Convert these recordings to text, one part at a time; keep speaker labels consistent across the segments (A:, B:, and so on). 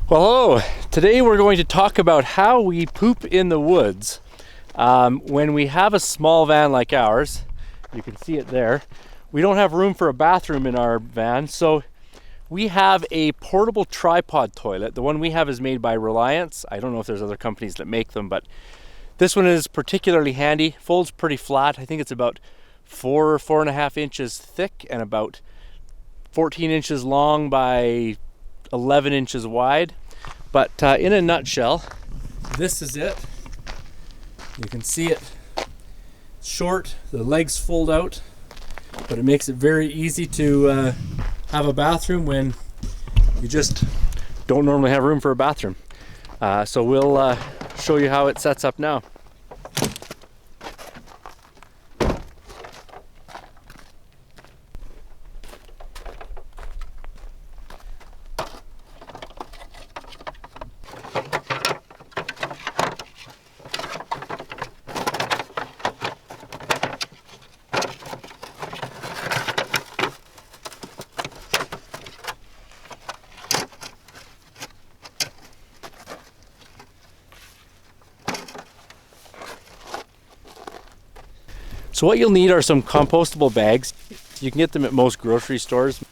A: Well, hello. Today we're going to talk about how we poop in the woods. When we have a small van like ours, you can see it there, we don't have room for a bathroom in our van, so we have a portable tripod toilet. The one we have is made by Reliance. I don't know if there's other companies that make them, but this one is particularly handy. Folds pretty flat. I think it's about 4.5 inches thick and about 14 inches long by 11 inches wide. But in a nutshell, this is it. You can see it. It's short, the legs fold out, but it makes it very easy to have a bathroom when you just don't normally have room for a bathroom. So we'll show you how it sets up now. So what you'll need are some compostable bags. You can get them at most grocery stores.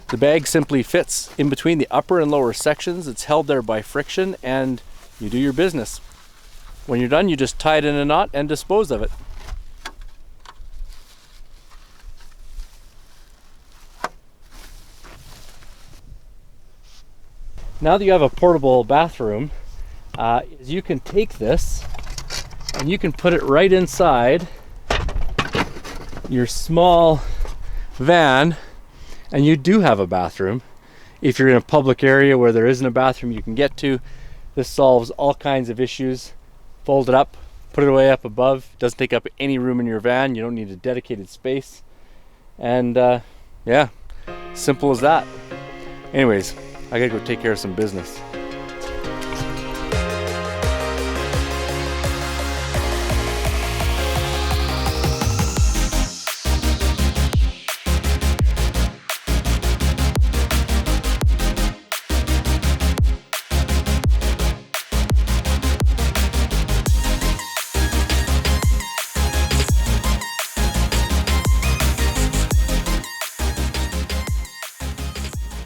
A: The bag simply fits in between the upper and lower sections. It's held there by friction and you do your business. When you're done, you just tie it in a knot and dispose of it. Now that you have a portable bathroom, you can take this and you can put it right inside your small van, and you do have a bathroom. If you're in a public area where there isn't a bathroom you can get to, this solves all kinds of issues. Fold it up, put it away up above. It doesn't take up any room in your van. You don't need a dedicated space. And yeah, simple as that. Anyways, I gotta go take care of some business.